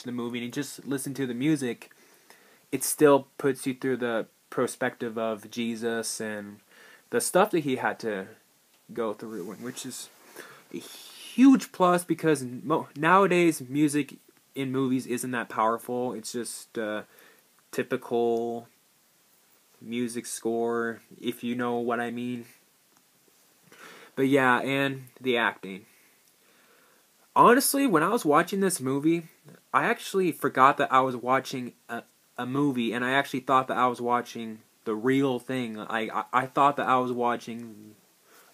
the movie and you just listen to the music, it still puts you through the perspective of Jesus and the stuff that he had to go through, which is a huge plus because nowadays music in movies isn't that powerful. It's just typical music score, if you know what I mean. But yeah, and the acting. Honestly, when I was watching this movie, I actually forgot that I was watching a movie, and I actually thought that I was watching the real thing. I thought that I was watching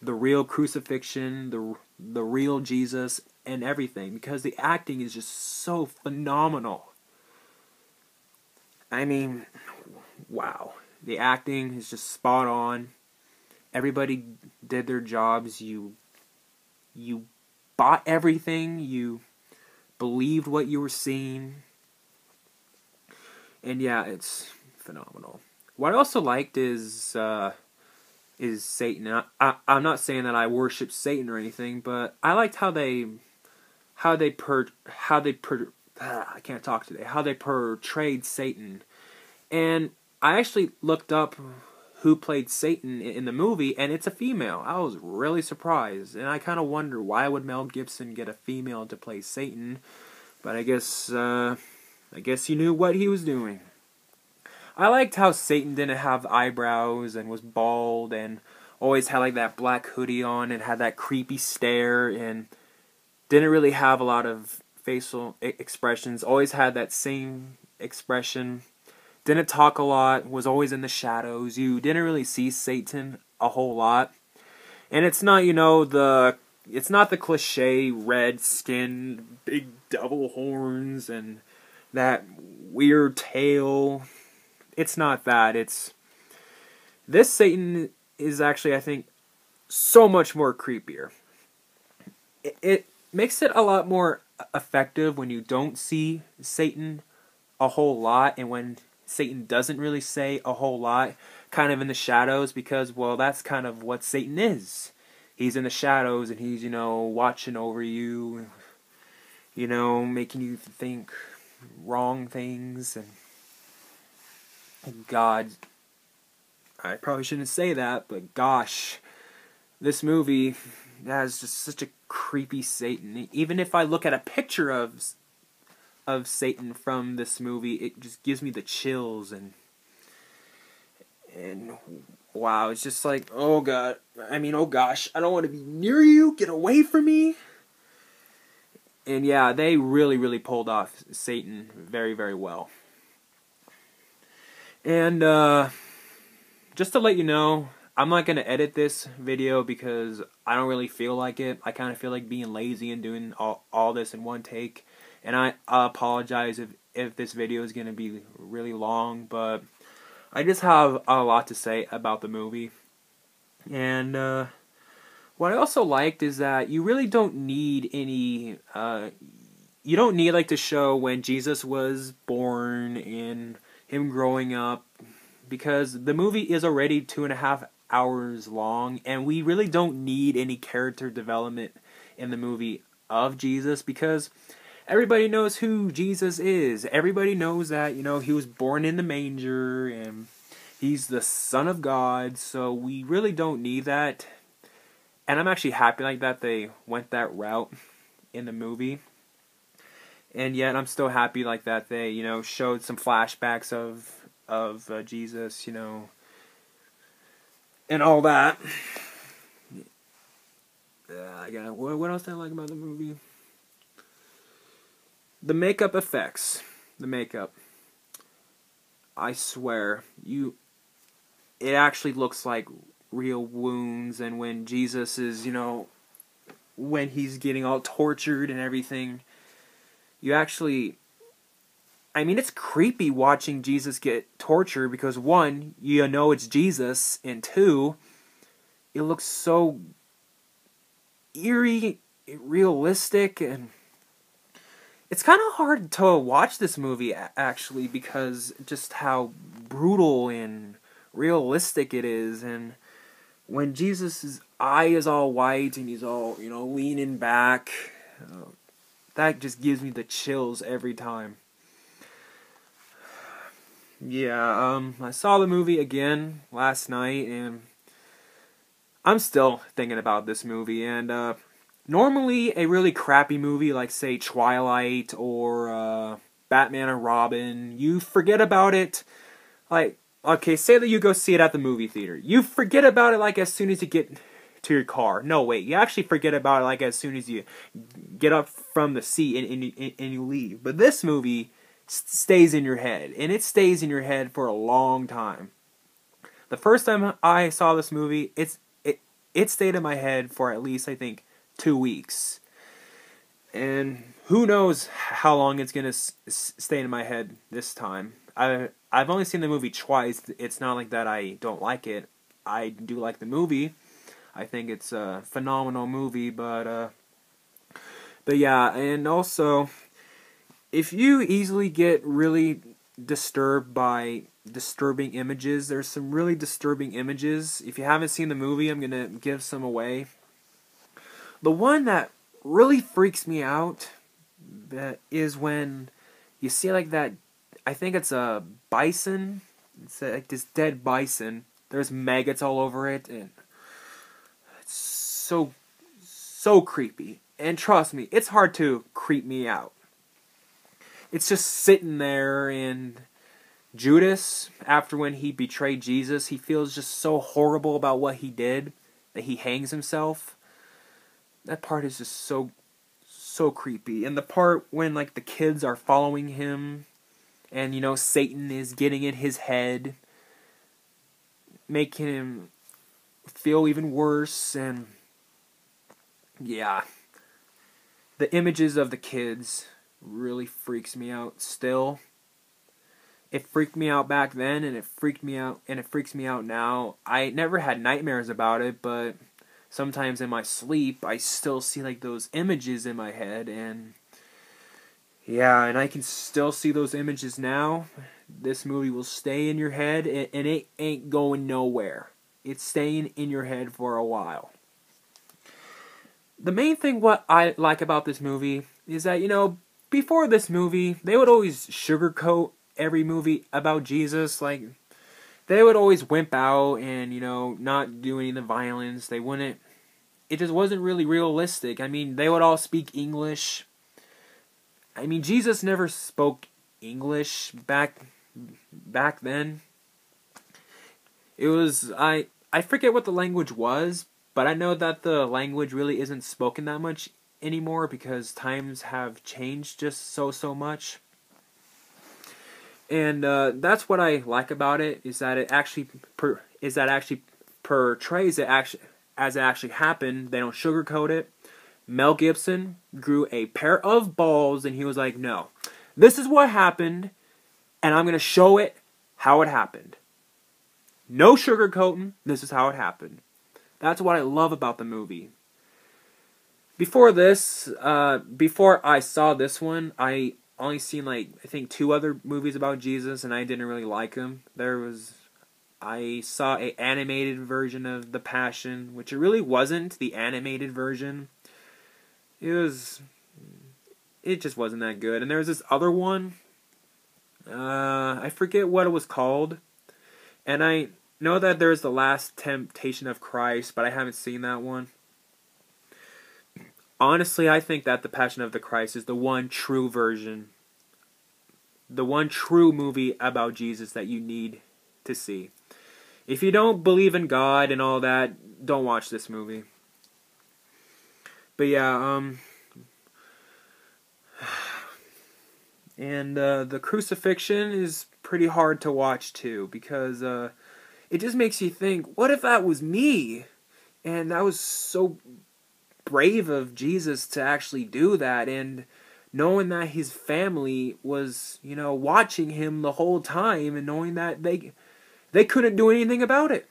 the real crucifixion, the real Jesus, and everything, because the acting is just so phenomenal. I mean, wow. The acting is just spot on. Everybody did their jobs. You bought everything. You believed what you were seeing. And yeah, it's phenomenal. What I also liked is Satan. I'm not saying that I worship Satan or anything, but I liked how they I can't talk today. How they portrayed Satan. And I actually looked up who played Satan in the movie, and it's a female. I was really surprised, and I kind of wonder why would Mel Gibson get a female to play Satan, but I guess he knew what he was doing. I liked how Satan didn't have eyebrows and was bald and always had like that black hoodie on and had that creepy stare and didn't really have a lot of facial expressions. Always had that same expression. Didn't talk a lot, was always in the shadows. You didn't really see Satan a whole lot. And it's not, it's not the cliche red skin, big devil horns, and that weird tail. It's not that. This Satan is actually, I think, so much more creepier. It makes it a lot more effective when you don't see Satan a whole lot, and when Satan doesn't really say a whole lot, kind of in the shadows, because, well, that's kind of what Satan is. He's in the shadows, and he's, watching over you, making you think wrong things, and God, I probably shouldn't say that, but gosh, this movie has just such a creepy Satan. Even if I look at a picture of Satan from this movie, it just gives me the chills, and wow, it's just like, oh God, oh gosh, I don't want to be near you, get away from me. And yeah, they really, really pulled off Satan very, very well. And just to let you know, I'm not going to edit this video because I don't really feel like it. I kind of feel like being lazy and doing all this in one take. And I apologize if this video is going to be really long, but I just have a lot to say about the movie. And what I also liked is that you really don't need any, you don't need like to show when Jesus was born and him growing up, because the movie is already 2.5 hours long, and we really don't need any character development in the movie of Jesus, because everybody knows who Jesus is. Everybody knows that, he was born in the manger, and he's the Son of God, so we really don't need that. And I'm actually happy like that they went that route in the movie. And yet I'm still happy like that they, showed some flashbacks of Jesus, and all that. Yeah, what else did I like about the movie? The makeup effects. The makeup. I swear, it actually looks like real wounds, and when Jesus is, when he's getting all tortured and everything, you actually, it's creepy watching Jesus get tortured because, one, it's Jesus, and two, it looks so eerie, realistic, and it's kind of hard to watch this movie, actually, because just how brutal and realistic it is. And when Jesus' eye is all white and he's all, leaning back, that just gives me the chills every time. Yeah, I saw the movie again last night, and I'm still thinking about this movie. And normally, a really crappy movie like, say, Twilight or Batman and Robin, you forget about it. Like, okay, say that you go see it at the movie theater. You forget about it like as soon as you get to your car. No, wait, you actually forget about it like as soon as you get up from the seat and you leave. But this movie stays in your head, and it stays in your head for a long time. The first time I saw this movie, it stayed in my head for at least, I think, 2 weeks. And who knows how long it's gonna stay in my head this time. I've only seen the movie twice. It's not like that I don't like it. I do like the movie. I think it's a phenomenal movie, but yeah, and also, if you easily get really disturbed by disturbing images, there's some really disturbing images. If you haven't seen the movie, I'm gonna give some away. The one that really freaks me out is when you see like that, I think it's a bison, it's like this dead bison, there's maggots all over it, and it's so creepy. And trust me, it's hard to creep me out. It's just sitting there, and Judas, after when he betrayed Jesus, he feels just so horrible about what he did that he hangs himself. That part is just so creepy. And the part when like the kids are following him, and Satan is getting in his head, making him feel even worse. And yeah, the images of the kids really freaks me out still. It freaked me out back then, and it freaks me out now. I never had nightmares about it, but sometimes in my sleep I still see like those images in my head, and yeah, and I can still see those images now. This movie will stay in your head, and it ain't going nowhere. It's staying in your head for a while. The main thing what I like about this movie is that, before this movie, they would always sugarcoat every movie about Jesus. Like, they would always wimp out and, not do any of the violence. It just wasn't really realistic. I mean, they would all speak English. I mean, Jesus never spoke English back then. It was, I forget what the language was, but I know that the language really isn't spoken that much anymore because times have changed just so much. And that's what I like about it, is that it actually portrays it as it actually happened. They don't sugarcoat it. Mel Gibson grew a pair of balls, and he was like, no, this is what happened, and I'm going to show it how it happened. No sugarcoating, this is how it happened. That's what I love about the movie. Before I saw this one, I only seen I think 2 other movies about Jesus, and I didn't really like them. I saw an animated version of The Passion, which it really wasn't the animated version. It just wasn't that good. And there was this other one, I forget what it was called, and I know that there's The Last Temptation of Christ, but I haven't seen that one. Honestly, I think that The Passion of the Christ is the one true version, the one true movie about Jesus that you need to see. If you don't believe in God and all that, don't watch this movie. But yeah, and the crucifixion is pretty hard to watch too, because it just makes you think, what if that was me? And that was so brave of Jesus to actually do that, and knowing that his family was, watching him the whole time, and knowing that they couldn't do anything about it.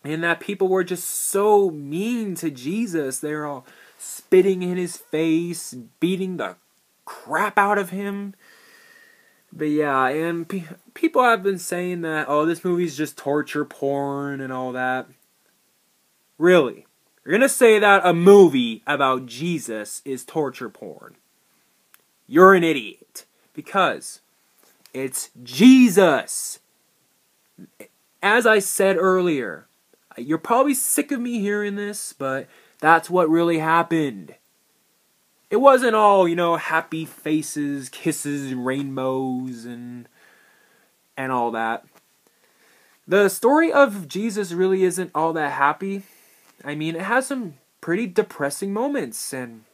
And that people were just so mean to Jesus. They were all spitting in his face, beating the crap out of him. But yeah, and people have been saying that, oh, this movie's just torture porn and all that. Really? You're gonna say that a movie about Jesus is torture porn? you're an idiot. Because it's Jesus. As I said earlier, you're probably sick of me hearing this, but that's what really happened. It wasn't all, happy faces, kisses, rainbows, and all that. The story of Jesus really isn't all that happy. I mean, it has some pretty depressing moments, and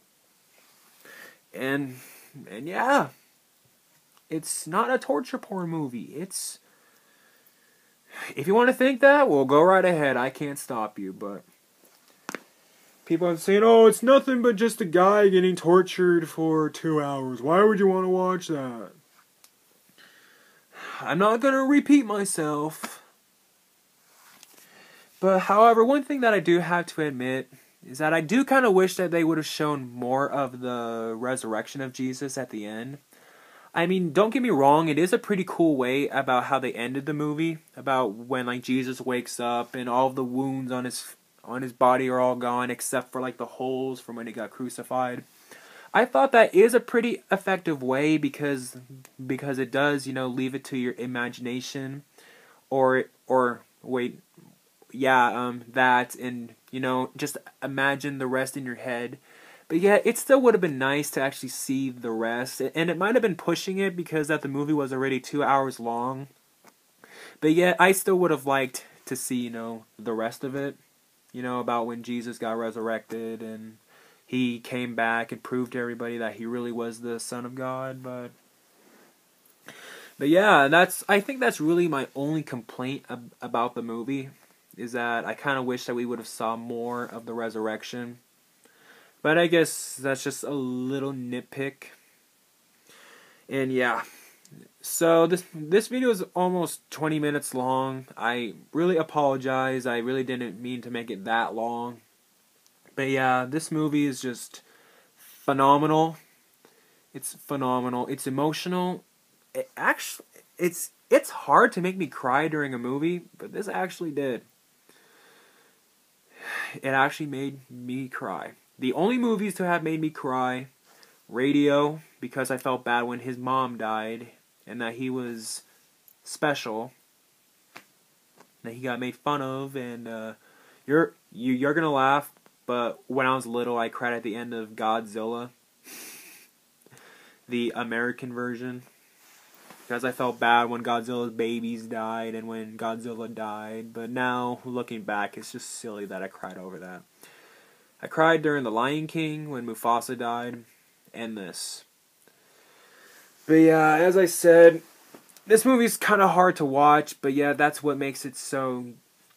yeah, it's not a torture porn movie. If you want to think that, well, go right ahead. I can't stop you, but people are saying, oh, it's nothing but just a guy getting tortured for 2 hours. Why would you want to watch that? I'm not going to repeat myself. But, however, one thing that I do have to admit is that I do kind of wish that they would have shown more of the resurrection of Jesus at the end. I mean, don't get me wrong, it is a pretty cool way about how they ended the movie, about when Jesus wakes up and all of the wounds on his body are all gone except for the holes from when he got crucified. I thought that is a pretty effective way because it does, leave it to your imagination that, and just imagine the rest in your head. But yeah, it still would have been nice to actually see the rest. And it might have been pushing it because that the movie was already 2 hours long. But yeah, I still would have liked to see, the rest of it. About when Jesus got resurrected and he came back and proved to everybody that he really was the Son of God. But yeah, I think that's really my only complaint about the movie. Is that I kind of wish that we would have saw more of the resurrection. But I guess that's just a little nitpick. And yeah. So this video is almost 20 minutes long. I really apologize. I really didn't mean to make it that long. But yeah, this movie is just phenomenal. It's phenomenal. It's emotional. It's hard to make me cry during a movie, but this actually did. It actually made me cry. The only movies to have made me cry, Radio, because I felt bad when his mom died, and that he was special, that he got made fun of, and you're gonna laugh, but when I was little, I cried at the end of Godzilla, the American version, because I felt bad when Godzilla's babies died and when Godzilla died. But now, looking back, it's just silly that I cried over that. I cried during The Lion King when Mufasa died, and this. But yeah, as I said, this movie's kind of hard to watch, but yeah, that's what makes it so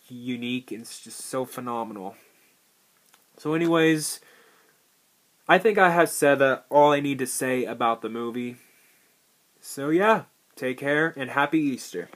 unique, and it's just so phenomenal. So anyways, I think I have said all I need to say about the movie. So yeah, take care, and happy Easter.